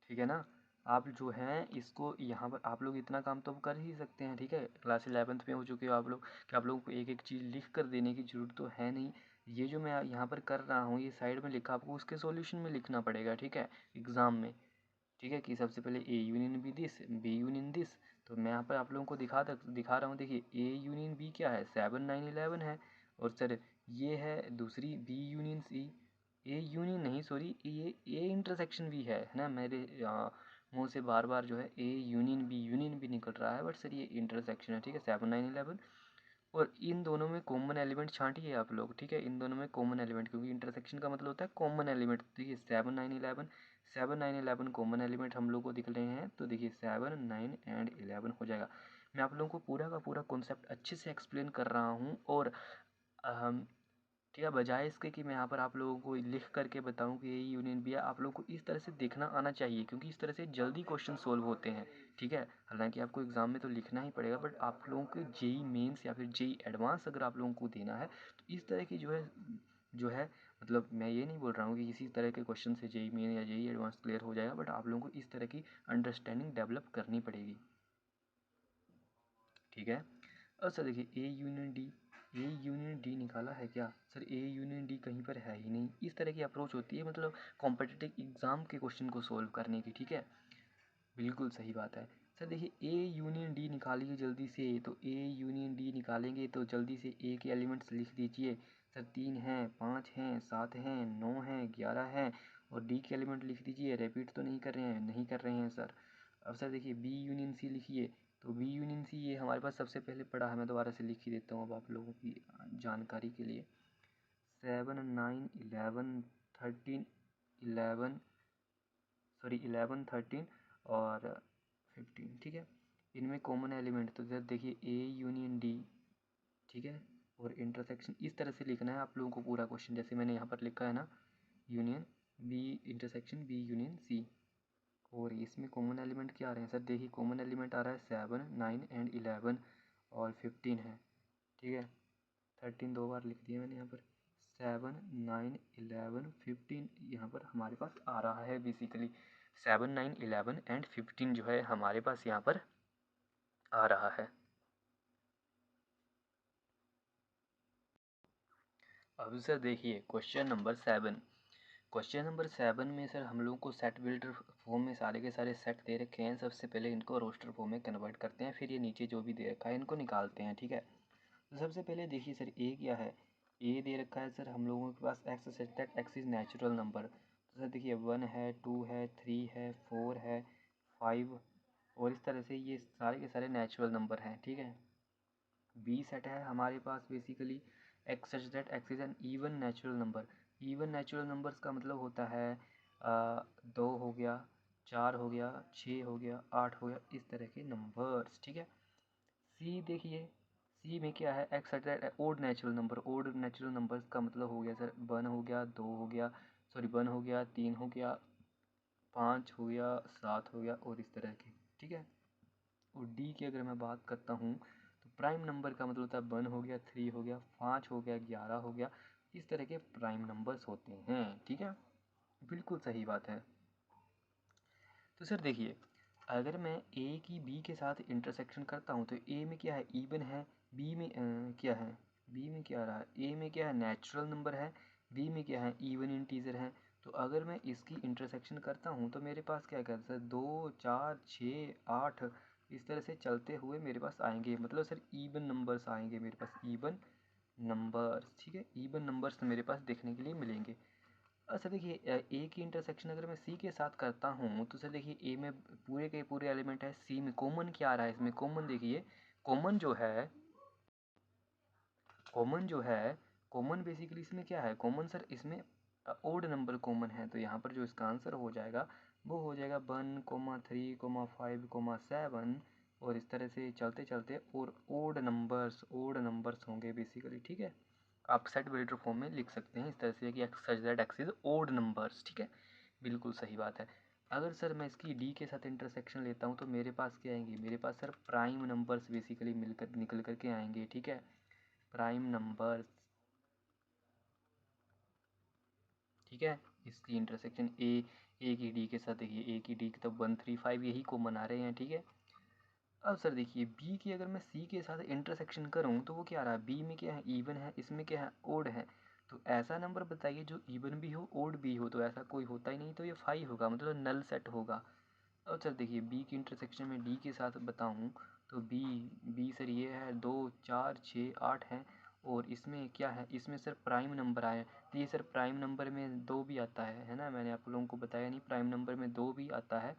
ठीक है ना। आप जो हैं इसको यहाँ पर आप लोग इतना काम तो अब कर ही सकते हैं, ठीक है, क्लास 11th में हो चुके हो आप लोग, कि आप लोगों को एक एक चीज़ लिख कर देने की ज़रूरत तो है नहीं। ये जो मैं यहाँ पर कर रहा हूँ ये साइड में लिखा, आपको उसके सॉल्यूशन में लिखना पड़ेगा, ठीक है, एग्ज़ाम में, ठीक है, कि सबसे पहले A union B this, B union this. तो मैं यहाँ पर आप लोगों को दिखा रहा हूँ, देखिए ए यूनियन बी क्या है, 7 9 11 है। और सर ये है दूसरी B union C, A union नहीं सॉरी, ये ए इंटरसेक्शन भी है ना, मेरे मुंह से बार बार जो है ए यूनियन भी निकल रहा है, बट सर ये इंटरसेक्शन है, ठीक है, 7 9 11। और इन दोनों में कॉमन एलिमेंट छांटिए आप लोग, ठीक है, इन दोनों में कॉमन एलिमेंट, क्योंकि इंटरसेक्शन का मतलब होता है कॉमन एलिमेंट। देखिए 7 9 11, 7 9 11 कॉमन एलिमेंट हम लोग को दिख रहे हैं, तो देखिए 7 9 एंड 11 हो जाएगा। मैं आप लोगों को पूरा का पूरा कॉन्सेप्ट अच्छे से एक्सप्लेन कर रहा हूँ, और ठीक है, बजाय इसके कि मैं यहाँ पर आप लोगों को लिख करके बताऊँ कि ये यूनियन भी है, आप लोगों को इस तरह से देखना आना चाहिए, क्योंकि इस तरह से जल्दी क्वेश्चन सोल्व होते हैं, ठीक है। हालांकि आपको एग्ज़ाम में तो लिखना ही पड़ेगा, बट आप लोगों को जेई मेंस या फिर जेई एडवांस अगर आप लोगों को देना है, तो इस तरह की जो है मतलब मैं ये नहीं बोल रहा हूँ कि इसी तरह के क्वेश्चन से जेई मेन या जेई एडवांस क्लियर हो जाएगा, बट आप लोगों को इस तरह की अंडरस्टैंडिंग डेवलप करनी पड़ेगी, ठीक है। अब सर देखिए A union D, A union D निकाला है क्या सर, ए यूनियन डी कहीं पर है ही नहीं। इस तरह की अप्रोच होती है मतलब कॉम्पिटिटिव एग्ज़ाम के क्वेश्चन को सोल्व करने की, ठीक है, बिल्कुल सही बात है। सर देखिए ए यूनियन डी निकालिए जल्दी से, तो ए यूनियन डी निकालेंगे तो जल्दी से ए के एलिमेंट्स लिख दीजिए, सर 3 हैं, 5 हैं, 7 हैं, 9 हैं, 11 हैं और डी के एलिमेंट लिख दीजिए। रिपीट तो नहीं कर रहे हैं? नहीं कर रहे हैं सर। अब सर देखिए बी यूनियन सी लिखिए। तो बी यूनियन सी ये हमारे पास सबसे पहले पढ़ा है, मैं दोबारा से लिख ही देता हूँ अब आप लोगों की जानकारी के लिए। 7 9 11 13 11 सॉरी 11 13 और 15, ठीक है। इनमें कॉमन एलिमेंट तो सर देखिए ए यूनियन डी, ठीक है, और इंटरसेक्शन इस तरह से लिखना है आप लोगों को पूरा क्वेश्चन, जैसे मैंने यहाँ पर लिखा है ना, union B intersection B union C. और इसमें कॉमन एलिमेंट क्या आ रहे हैं सर? देखिए कॉमन एलिमेंट आ रहा है 7 9 एंड 11 और 15 है, ठीक है। 13 दो बार लिख दिया मैंने यहाँ पर। 7 9 11 15 यहाँ पर हमारे पास आ रहा है बेसिकली। 7 9 11 एंड 15 जो है हमारे पास यहाँ पर आ रहा है। अब सर देखिए क्वेश्चन नंबर 7। क्वेश्चन नंबर 7 में सर हम लोगों को सेट बिल्डर फॉर्म में सारे के सारे सेट दे रखे हैं। सबसे पहले इनको रोस्टर फॉर्म में कन्वर्ट करते हैं, फिर ये नीचे जो भी दे रखा है इनको निकालते हैं, ठीक है। तो सबसे पहले देखिए सर ए क्या है? ए दे रखा है सर हम लोगों के पास X such that x is natural number. तो सर देखिए 1 है, 2 है, 3 है, 4 है, 5 और इस तरह से ये सारे के सारे नेचुरल नंबर हैं, ठीक है। बी सेट है हमारे पास basically X such that x is an even natural number. Even natural numbers का मतलब होता है 2 हो गया, 4 हो गया, 6 हो गया, 8 हो गया, इस तरह के नंबर्स, ठीक है। सी देखिए, सी में क्या है? X such that odd natural number. Odd natural numbers का मतलब हो गया सर 1 हो गया, 2 हो गया, सॉरी 1 हो गया, 3 हो गया, 5 हो गया, 7 हो गया और इस तरह के, ठीक है। और डी की अगर मैं बात करता हूँ तो प्राइम नंबर का मतलब होता है 1 हो गया, 3 हो गया, 5 हो गया, 11 हो गया, इस तरह के प्राइम नंबर्स होते हैं, ठीक है। बिल्कुल सही बात है। तो सर देखिए अगर मैं ए की बी के साथ इंटरसेक्शन करता हूँ तो ए में क्या है? इवन है। बी में क्या है? बी में क्या आ रहा है? ए में क्या है? नेचुरल नंबर है। बी में क्या है? इवन इंटीजर है। तो अगर मैं इसकी इंटरसेक्शन करता हूँ तो मेरे पास क्या क्या सर? 2 4 6 8 इस तरह से चलते हुए मेरे पास आएंगे, मतलब सर इवन नंबर्स आएंगे मेरे पास, इवन नंबर्स, ठीक है। इवन नंबर्स मेरे पास देखने के लिए मिलेंगे। अच्छा देखिए ए की इंटरसेक्शन अगर मैं सी के साथ करता हूँ तो सर देखिए ए में पूरे के पूरे एलिमेंट है, सी में कॉमन क्या आ रहा है? इसमें कॉमन देखिए, कॉमन जो है, कॉमन जो है, कॉमन बेसिकली इसमें क्या है? कॉमन सर इसमें ओड नंबर कॉमन है, तो यहाँ पर जो इसका आंसर हो जाएगा वो हो जाएगा 1 3 5 7 और इस तरह से चलते चलते और ओड नंबर्स होंगे बेसिकली, ठीक है। आप सेट बिल्डर फॉर्म में लिख सकते हैं इस तरह से कि x such that x is odd numbers, ठीक है। बिल्कुल सही बात है। अगर सर मैं इसकी डी के साथ इंटरसेक्शन लेता हूँ तो मेरे पास क्या आएंगे? मेरे पास सर प्राइम नंबर्स बेसिकली मिलकर निकल करके आएंगे, ठीक है। प्राइम नंबर्स, ठीक है। इसकी इंटरसेक्शन ए की डी के साथ देखिए, ए की डी तो 1 3 5 यही कॉमन आ रहे हैं, ठीक है। अब सर देखिए बी की अगर मैं सी के साथ इंटरसेक्शन करूं तो वो क्या आ रहा है? बी में क्या है? इवन है, इसमें क्या है? ओड है। तो ऐसा नंबर बताइए जो इवन भी हो ओड भी हो, तो ऐसा कोई होता ही नहीं, तो ये 5 होगा, मतलब नल सेट होगा। अब सर देखिए बी की इंटरसेक्शन में डी के साथ बताऊं तो बी बी सर ये है 2 4 6 8 है और इसमें क्या है? इसमें सर प्राइम नंबर आए, तो ये सर प्राइम नंबर में 2 भी आता है ना? मैंने आप लोगों को बताया नहीं, प्राइम नंबर में 2 भी आता है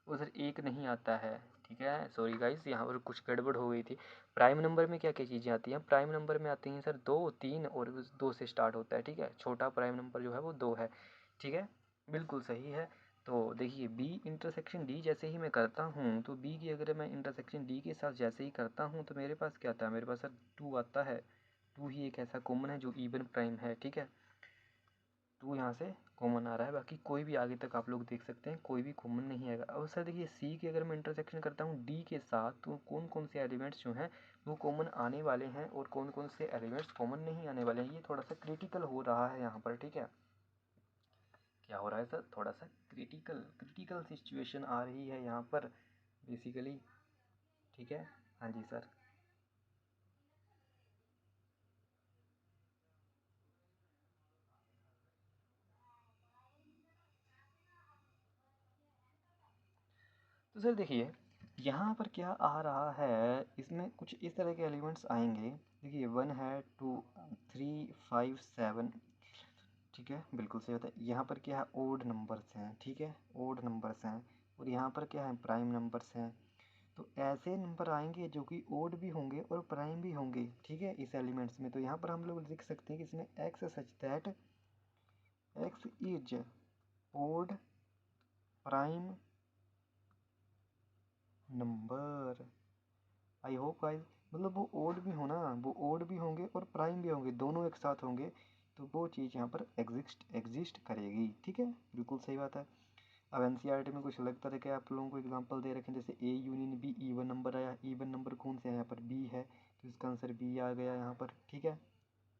और सर 1 नहीं आता है, ठीक है। सॉरी गाइस यहाँ पर कुछ गड़बड़ हो गई थी। प्राइम नंबर में क्या क्या चीज़ें आती हैं? प्राइम नंबर में आती हैं सर 2 3 और 2 से स्टार्ट होता है, ठीक है। छोटा प्राइम नंबर जो है वो 2 है, ठीक है। बिल्कुल सही है। तो देखिए बी इंटरसेक्शन डी जैसे ही मैं करता हूँ तो बी की अगर मैं इंटरसेक्शन डी के साथ जैसे ही करता हूँ तो मेरे पास क्या आता है? मेरे पास सर 2 आता है। 2 ही एक ऐसा कॉमन है जो इवन प्राइम है, ठीक है। 2 यहाँ से कॉमन आ रहा है, बाकी कोई भी आगे तक आप लोग देख सकते हैं, कोई भी कॉमन नहीं आएगा। अब सर देखिए सी की अगर मैं इंटरसेक्शन करता हूँ डी के साथ तो कौन कौन से एलिमेंट्स जो हैं वो कॉमन आने वाले हैं और कौन कौन से एलिमेंट्स कॉमन नहीं आने वाले हैं, ये थोड़ा सा क्रिटिकल हो रहा है यहाँ पर, ठीक है। क्या हो रहा है सर? थोड़ा सा क्रिटिकल सिचुएशन आ रही है यहाँ पर बेसिकली, ठीक है। हाँ जी सर। तो सर देखिए यहाँ पर क्या आ रहा है, इसमें कुछ इस तरह के एलिमेंट्स आएंगे। देखिए 1 है, 2, 3, 5, 7, ठीक है, बिल्कुल सही होता है। यहाँ पर क्या है, ओड नंबर्स हैं, ठीक है, ओड नंबर्स हैं। और यहाँ पर क्या है, प्राइम नंबर्स हैं। तो ऐसे नंबर आएंगे जो कि ओड भी होंगे और प्राइम भी होंगे, ठीक है, इस एलिमेंट्स में। तो यहाँ पर हम लोग लिख सकते हैं कि इसमें x such that x is odd prime number. I hope guys, मतलब वो ओड भी हो ना, वो ओड भी होंगे और प्राइम भी होंगे, दोनों एक साथ होंगे। तो वो चीज़ यहाँ पर एग्जिस्ट करेगी, ठीक है, बिल्कुल सही बात है। अब एनसीईआरटी में कुछ अलग तरह के आप लोगों को एग्जांपल दे रखे हैं, जैसे ए यूनियन बी इवन नंबर आया। इवन नंबर कौन से है, यहाँ पर बी है, तो इसका आंसर बी आ गया यहाँ पर, ठीक है,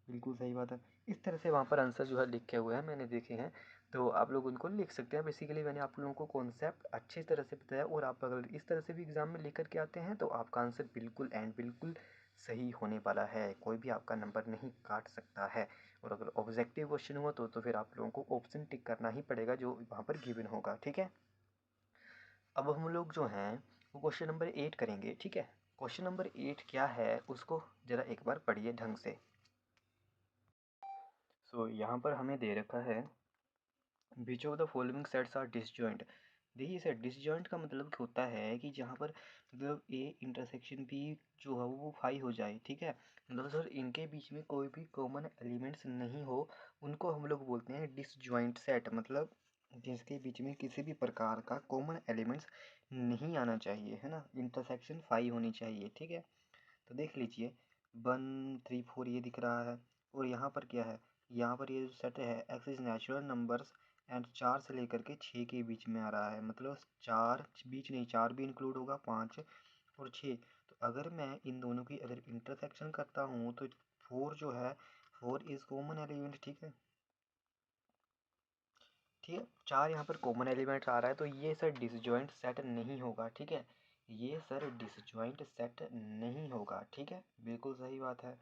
बिल्कुल सही बात है। इस तरह से वहाँ पर आंसर जो है लिखे हुए हैं, मैंने देखे हैं, तो आप लोग उनको लिख सकते हैं। बेसिकली मैंने आप लोगों को कॉन्सेप्ट अच्छी तरह से बताया, और आप अगर इस तरह से भी एग्ज़ाम में लेकर के आते हैं तो आपका आंसर बिल्कुल एंड बिल्कुल सही होने वाला है, कोई भी आपका नंबर नहीं काट सकता है। और अगर ऑब्जेक्टिव क्वेश्चन हुआ तो फिर आप लोगों को ऑप्शन टिक करना ही पड़ेगा जो वहाँ पर गिवन होगा, ठीक है। अब हम लोग जो हैं वो क्वेश्चन नंबर 8 करेंगे, ठीक है। क्वेश्चन नंबर 8 क्या है उसको ज़रा एक बार पढ़िए ढंग से। यहाँ पर हमें दे रखा है, which of the following sets are disjoint. देखिए सर, डिसजॉइंट का मतलब होता है कि जहाँ पर मतलब ए इंटरसेक्शन बी जो है वो फाई हो जाए, ठीक है। मतलब सर इनके बीच में कोई भी कॉमन एलिमेंट्स नहीं हो, उनको हम लोग बोलते हैं डिसजॉइंट सेट। मतलब जिसके बीच में किसी भी प्रकार का कॉमन एलिमेंट्स नहीं आना चाहिए, है ना, इंटरसेक्शन फाई होनी चाहिए, ठीक है। तो देख लीजिए 1, 3, 4 ये दिख रहा है, और यहाँ पर क्या है, यहाँ पर ये जो सेट है x is natural numbers and 4 से लेकर के 6 के बीच में आ रहा है। मतलब 4 बीच नहीं, 4 भी इंक्लूड होगा, 5 और 6। तो अगर मैं इन दोनों की अगर इंटरसेक्शन करता हूँ तो 4 जो है, 4 इज कॉमन एलिमेंट, ठीक है, ठीक है। 4 यहाँ पर कॉमन एलिमेंट आ रहा है, तो ये सर डिसजॉइंट सेट नहीं होगा, ठीक है, ये सर डिसजॉइंट सेट नहीं होगा, ठीक है, बिल्कुल सही बात है।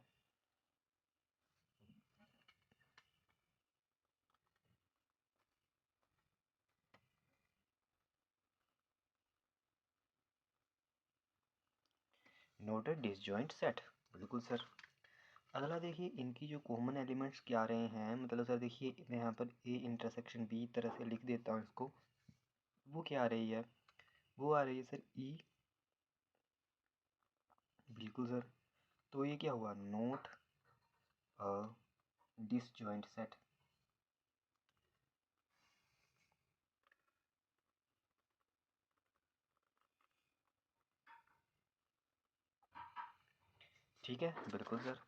नोट ए डिसजॉइंट सेट, बिल्कुल सर। अगला देखिए, इनकी जो कॉमन एलिमेंट्स क्या आ रहे हैं, मतलब सर देखिए मैं यहाँ पर ए इंटरसेक्शन बी तरह से लिख देता हूँ इसको। वो क्या आ रही है, वो आ रही है सर ई, बिल्कुल सर। तो ये क्या हुआ, नोट अ डिसजॉइंट सेट, ठीक है, बिल्कुल sir.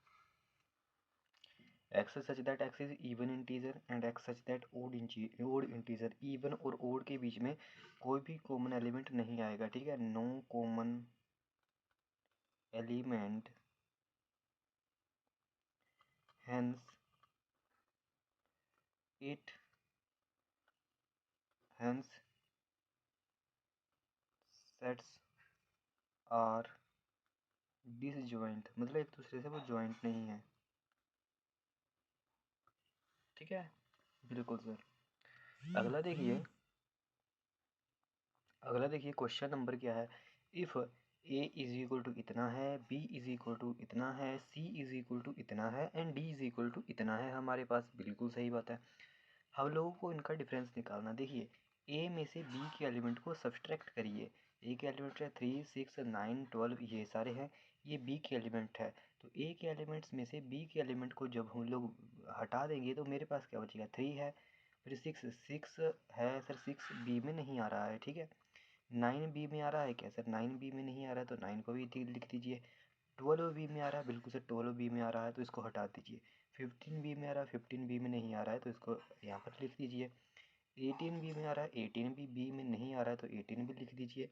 X such that x is even integer and x such that odd integer. Even और ओड के बीच में कोई भी कॉमन एलिमेंट नहीं आएगा, ठीक है, no common element, hence it hence sets are disjoint, मतलब एक दूसरे से वो जॉइंट नहीं है, ठीक है, बिल्कुल सर। अगला देखिए, अगला देखिए क्वेश्चन नंबर क्या है, if A is equal to इतना है, बी इज इक्वल टू इतना है, सी इज इक्वल टू इतना है and D is equal to इतना है हमारे पास, बिल्कुल सही बात है। हम लोगों को इनका डिफरेंस निकालना। देखिए ए में से बी के एलिमेंट को सब्सट्रैक्ट करिए। ए के एलिमेंट है 3, 6, 9, 12, ये सारे हैं, ये बी के एलिमेंट है। तो ए के एलिमेंट्स में से बी के एलिमेंट को जब हम लोग हटा देंगे तो मेरे पास क्या बचेगा, 3 है, फिर 6, 6 है सर, 6 बी में नहीं आ रहा है, ठीक है। 9 बी में आ रहा है क्या सर, 9 बी में नहीं आ रहा है, तो 9 को भी लिख दीजिए। 12 बी में आ रहा है, बिल्कुल सर 12 बी में आ रहा है, तो इसको हटा दीजिए। 15 बी में आ रहा है, 15 बी में नहीं आ रहा है, तो इसको यहाँ पर लिख दीजिए। 18 बी में आ रहा है, 18 भी बी में नहीं आ रहा है, तो 18 भी लिख दीजिए।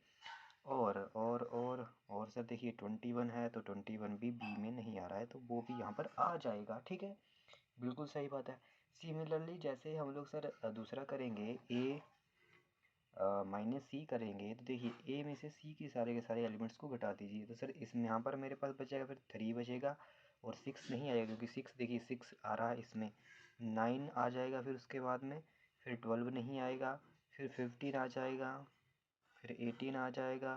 और सर देखिए 21 है, तो 21 भी बी में नहीं आ रहा है, तो वो भी यहाँ पर आ जाएगा, ठीक है, बिल्कुल सही बात है। सिमिलरली जैसे हम लोग सर दूसरा करेंगे, ए माइनस सी करेंगे, तो देखिए ए में से सी के सारे एलिमेंट्स को घटा दीजिए। तो सर इसमें यहाँ पर मेरे पास बचेगा फिर 3 बचेगा, और 6 नहीं आएगा, क्योंकि 6 देखिए 6 आ रहा है इसमें, 9 आ जाएगा फिर उसके बाद में, फिर 12 नहीं आएगा, फिर 15 आ जाएगा, फिर 18 आ जाएगा,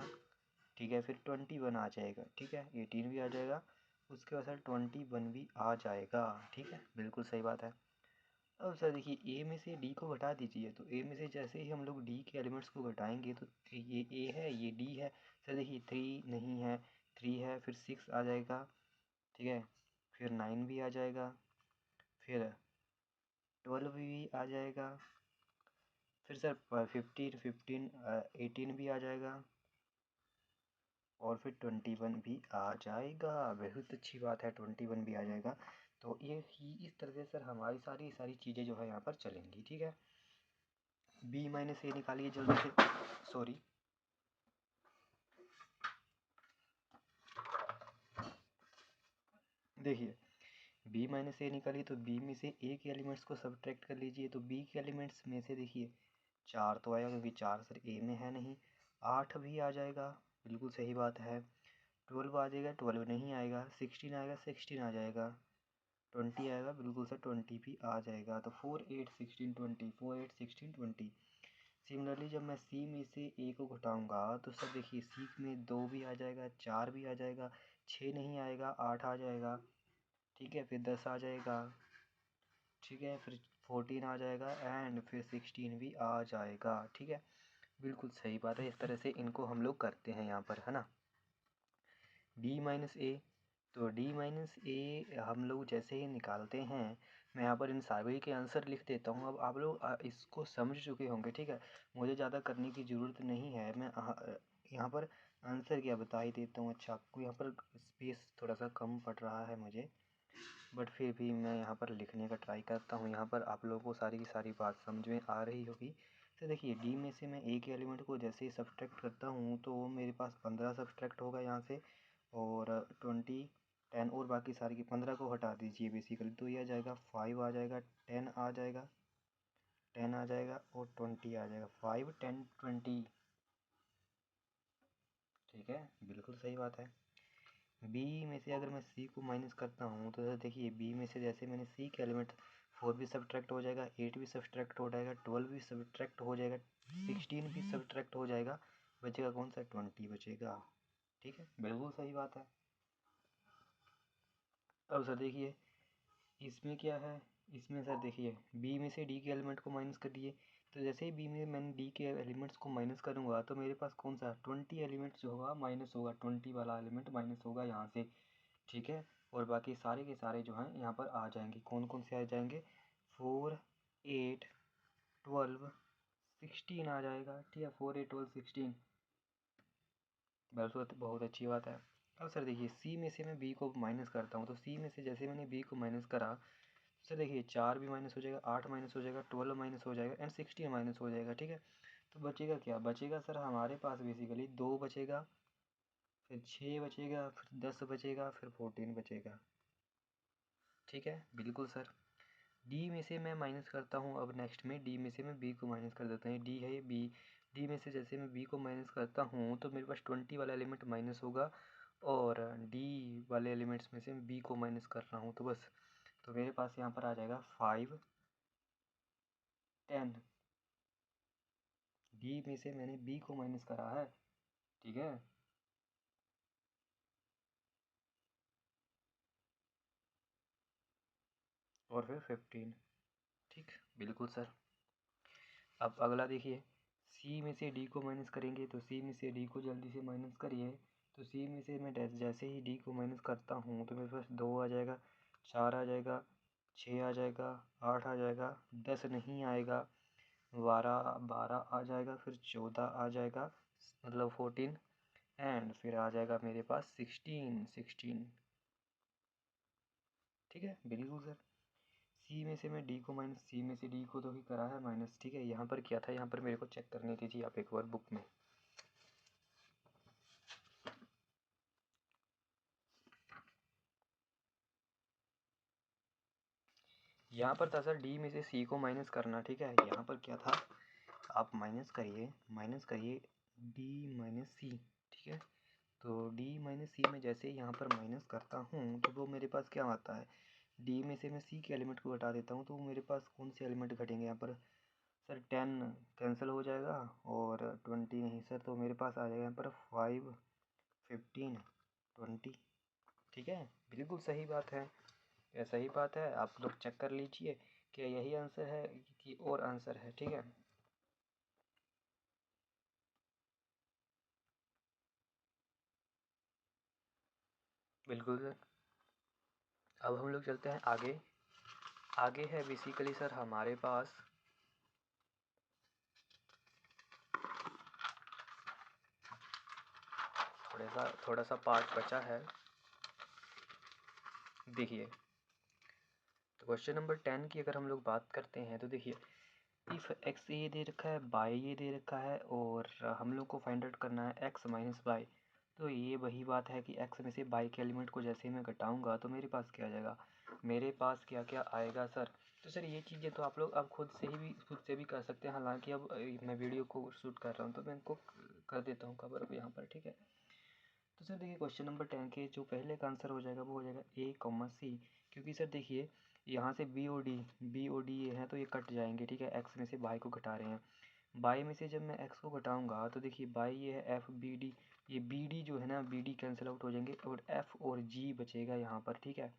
ठीक है, फिर 21 आ जाएगा, ठीक है, 18 भी आ जाएगा, उसके बाद सर 21 भी आ जाएगा, ठीक है, बिल्कुल सही बात है। अब सर देखिए ए में से डी को घटा दीजिए, तो ए में से जैसे ही हम लोग डी के एलिमेंट्स को घटाएंगे तो ये ए है, ये डी है। सर देखिए 3 नहीं है, 3 है, फिर 6 आ जाएगा, ठीक है, फिर 9 भी आ जाएगा, फिर 12 भी आ जाएगा, फिर सर 18 भी आ जाएगा, और फिर 21 भी आ जाएगा। बहुत अच्छी बात है, 21 भी आ जाएगा। तो ये ही इस तरह से सर हमारी सारी चीज़ें जो है यहाँ पर चलेंगी, ठीक है। बी माइनस ए निकालिए जल्दी से, सॉरी, देखिए बी माइनस ए निकालिए, तो बी में से ए के एलिमेंट्स को सब्ट्रैक्ट कर लीजिए, तो बी के एलिमेंट्स में से देखिए 4 तो आएगा, क्योंकि 4 सर ए में है नहीं। 8 भी आ जाएगा, बिल्कुल सही बात है। 12 आ जाएगा, 12 नहीं आएगा। 16 आएगा, 16 आ जाएगा। 20 आएगा, बिल्कुल सर 20 भी आ जाएगा। तो 4 8 16 20, 4 8 16 20। सिमिलरली जब मैं सी में से ए को घटाऊंगा तो सर देखिए सी में 2 भी आ जाएगा, 4 भी आ जाएगा, 6 नहीं आएगा, 8 आ जाएगा, ठीक है, फिर 10 आ जाएगा, ठीक है, फिर 14 आ जाएगा, एंड फिर 16 भी आ जाएगा, ठीक है, बिल्कुल सही बात है। इस तरह से इनको हम लोग करते हैं यहाँ पर, है ना। डी माइनस ए, तो डी माइनस ए हम लोग जैसे ही निकालते हैं, मैं यहाँ पर इन सभी के आंसर लिख देता हूँ। अब आप लोग इसको समझ चुके होंगे, ठीक है, मुझे ज़्यादा करने की ज़रूरत नहीं है। मैं यहाँ पर आंसर क्या बता ही देता हूँ। अच्छा, आपको यहाँ पर स्पेस थोड़ा सा कम पड़ रहा है मुझे, बट फिर भी मैं यहाँ पर लिखने का ट्राई करता हूँ। यहाँ पर आप लोगों को सारी की सारी बात समझ में आ रही होगी। तो देखिए डी में से मैं ए के एलिमेंट को जैसे ही सब्ट्रैक्ट करता हूँ तो वो मेरे पास 15 सब्ट्रैक्ट होगा यहाँ से, और 20 10 और बाकी सारी की 15 को हटा दीजिए बेसिकली, तो ये आ जाएगा 5 आ जाएगा, 10 आ जाएगा, 10 आ जाएगा, और 20 आ जाएगा। 5 10 20, ठीक है, बिल्कुल सही बात है। बी में से अगर मैं सी को माइनस करता हूँ तो सर देखिए बी में से जैसे मैंने सी के एलिमेंट 4 भी सब्ट्रैक्ट हो जाएगा, 8 भी सब्ट्रैक्ट हो जाएगा, 12 भी सब्ट्रैक्ट हो जाएगा, 16 भी सब्ट्रैक्ट हो जाएगा, बचेगा कौन सा, 20 बचेगा, ठीक है, बिल्कुल सही बात है। अब सर देखिए इसमें क्या है, इसमें सर देखिए बी में से डी के एलिमेंट को माइनस कर दिए, तो जैसे ही बी में मैंने डी के एलिमेंट्स को माइनस करूँगा तो मेरे पास कौन सा 20 एलिमेंट्स जो होगा माइनस होगा, 20 वाला एलिमेंट माइनस होगा यहाँ से, ठीक है, और बाकी सारे के सारे जो हैं यहाँ पर आ जाएंगे। कौन कौन से आ जाएंगे, 4 8 12 16 आ जाएगा, ठीक है, 4 8 12 16, बस बहुत अच्छी बात है। अब सर देखिए सी में से मैं बी को माइनस करता हूँ, तो सी में से जैसे मैंने बी को माइनस करा, सर देखिए 4 भी माइनस हो जाएगा, 8 माइनस हो जाएगा, 12 माइनस हो जाएगा, एंड 16 माइनस हो जाएगा, ठीक है। तो बचेगा क्या, बचेगा सर हमारे पास बेसिकली 2 बचेगा, फिर 6 बचेगा, फिर 10 बचेगा, फिर 14 बचेगा, ठीक है, बिल्कुल सर। डी में से मैं माइनस करता हूँ, अब नेक्स्ट में डी में से मैं बी को माइनस कर देता हूँ, डी है ये बी। डी में से जैसे मैं बी को माइनस करता हूँ तो मेरे पास 20 वाला एलिमेंट माइनस होगा, और डी वाले एलिमेंट्स में से मैं बी को माइनस कर रहा हूँ, तो बस, तो मेरे पास यहाँ पर आ जाएगा 5 10। डी में से मैंने बी को माइनस करा है, ठीक है, और फिर 15, ठीक, बिल्कुल सर। अब अगला देखिए, सी में से डी को माइनस करेंगे, तो सी में से डी को जल्दी से माइनस करिए। तो सी में से मैं जैसे ही डी को माइनस करता हूँ तो मेरे पास 2 आ जाएगा, 4 आ जाएगा, 6 आ जाएगा, 8 आ जाएगा, 10 नहीं आएगा, 12 आ जाएगा, फिर 14 आ जाएगा, मतलब 14, एंड फिर आ जाएगा मेरे पास 16, ठीक है, बिल्कुल सर। सी में से मैं डी को माइनस, सी में से डी को तो ही करा है माइनस, ठीक है, यहाँ पर क्या था, यहाँ पर मेरे को चेक करने दीजिए आप एक बार बुक में। यहाँ पर था सर डी में से सी को माइनस करना, ठीक है, यहाँ पर क्या था, आप माइनस करिए डी माइनस सी, ठीक है। तो डी माइनस सी में जैसे यहाँ पर माइनस करता हूँ तो वो मेरे पास क्या आता है, डी में से मैं सी के एलिमेंट को घटा देता हूँ, तो मेरे पास कौन से एलिमेंट घटेंगे यहाँ पर, सर 10 कैंसिल हो जाएगा, और 20 नहीं सर, तो मेरे पास आ जाएगा यहाँ पर 5 15, 20। ठीक है, बिल्कुल सही बात है। यह सही बात है, आप लोग चेक कर लीजिए क्या यही आंसर है कि और आंसर है। ठीक है, बिल्कुल सर। अब हम लोग चलते हैं आगे। आगे है बेसिकली सर हमारे पास थोड़ा सा पार्ट बचा है। देखिए, तो क्वेश्चन नंबर 10 की अगर हम लोग बात करते हैं तो देखिए, इफ़ एक्स ये दे रखा है, बाई ये दे रखा है, और हम लोग को फाइंड आउट करना है एक्स माइनस बाई। तो ये वही बात है कि एक्स में से बाई के एलिमेंट को जैसे ही मैं घटाऊंगा तो मेरे पास क्या आ जाएगा, मेरे पास क्या क्या आएगा सर। तो सर ये चीज़ें तो आप लोग अब खुद से भी कर सकते हैं। हालांकि अब मैं वीडियो को शूट कर रहा हूँ तो मैं इनको कर देता हूँ कवर अब यहाँ पर। ठीक है, तो सर देखिए क्वेश्चन नंबर 10 के जो पहले का आंसर हो जाएगा वो हो जाएगा ए कॉमा सी। क्योंकि सर देखिए यहाँ से बी ओ डी ये है तो ये कट जाएंगे। ठीक है, एक्स में से बाई को घटा रहे हैं। बाई में से जब मैं एक्स को घटाऊंगा तो देखिए बाई ये है एफ बी डी, ये बी डी जो है ना बी डी कैंसिल आउट हो जाएंगे और एफ और जी बचेगा यहाँ पर। ठीक है,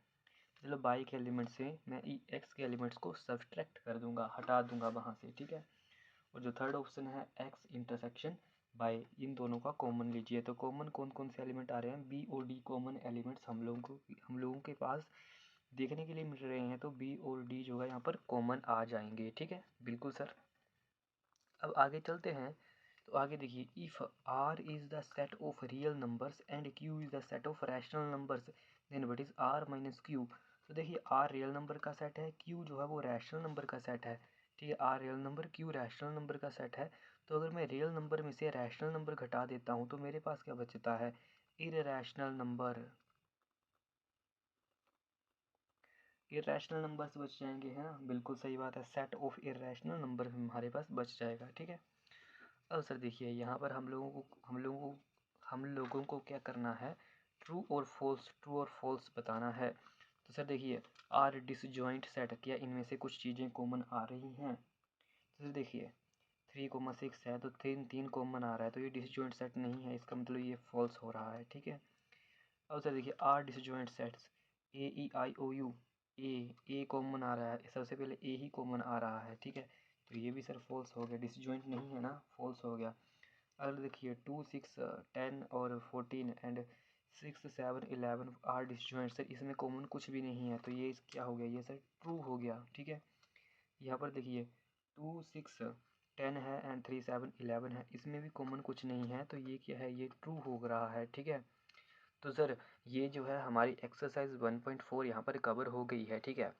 चलो बाई के एलिमेंट से मैं ई एक्स के एलिमेंट्स को सब्सट्रैक्ट कर दूंगा, हटा दूंगा वहाँ से। ठीक है, और जो थर्ड ऑप्शन है एक्स इंटरसेक्शन बाय, इन दोनों का कॉमन लीजिए। तो कॉमन कौन कौन से एलिमेंट आ रहे हैं, बी और डी कॉमन एलिमेंट्स हम लोगों के पास देखने के लिए मिल रहे हैं। तो बी और डी जो है यहाँ पर कॉमन आ जाएंगे। ठीक है, बिल्कुल सर। अब आगे चलते हैं। तो आगे देखिए, if R is the set of real numbers and Q is the set of rational numbers, then what is R minus Q. तो देखिए आर रियल नंबर का सेट है, क्यू जो है वो रैशनल नंबर का सेट है। ठीक है, R real number, Q rational number का सेट है। तो अगर मैं रियल नंबर में से रैशनल नंबर घटा देता हूँ तो मेरे पास क्या बचता है, इररैशनल नंबर। इररैशनल नंबर्स बच जाएंगे, है ना, बिल्कुल सही बात है। सेट ऑफ इररैशनल नंबर हमारे पास बच जाएगा। ठीक है, अब सर देखिए यहाँ पर हम लोगों को क्या करना है, ट्रू और फॉल्स बताना है। तो सर देखिए, आर डिसजॉइंट सेट, क्या इनमें से कुछ चीज़ें कॉमन आ रही हैं। तो सर देखिए 3,6 है तो तीन तीन कॉमन आ रहा है, तो ये डिसजॉइंट सेट नहीं है, इसका मतलब ये फॉल्स हो रहा है। ठीक है, अब सर देखिए are disjoint sets, A E I O U, A common आ रहा है, सबसे पहले ए ही कॉमन आ रहा है। ठीक है, तो ये भी सर फॉल्स हो गया, डिसजॉइंट नहीं है ना, फॉल्स हो गया। अगर देखिए 2, 6, 10 और 14 एंड 6, 7, 11 आर डिसजॉइंट सर, इसमें कॉमन कुछ भी नहीं है, तो ये क्या हो गया, ये सर ट्रू हो गया। ठीक है, यहाँ पर देखिए 2, 6, 10 है एंड 3, 7, 11 है, इसमें भी कॉमन कुछ नहीं है, तो ये क्या है, ये ट्रू हो रहा है। ठीक है, तो सर ये जो है हमारी एक्सरसाइज 1.4 यहाँ पर कवर हो गई है। ठीक है,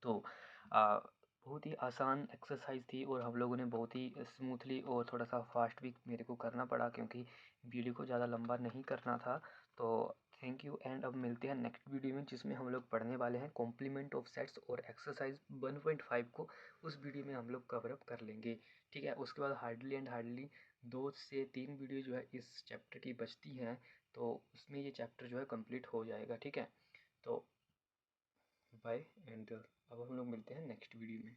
तो बहुत ही आसान एक्सरसाइज थी और हम लोगों ने बहुत ही स्मूथली और थोड़ा सा फास्ट भी मेरे को करना पड़ा क्योंकि वीडियो को ज़्यादा लंबा नहीं करना था। तो थैंक यू, एंड अब मिलते हैं नेक्स्ट वीडियो में जिसमें हम लोग पढ़ने वाले हैं कॉम्प्लीमेंट ऑफ सेट्स और एक्सरसाइज 1.5 को। उस वीडियो में हम लोग कवर अप कर लेंगे। ठीक है, उसके बाद हार्डली 2 से 3 वीडियो जो है इस चैप्टर की बचती हैं, तो उसमें ये चैप्टर जो है कंप्लीट हो जाएगा। ठीक है, तो बाय, एंड अब हम लोग मिलते हैं नेक्स्ट वीडियो में।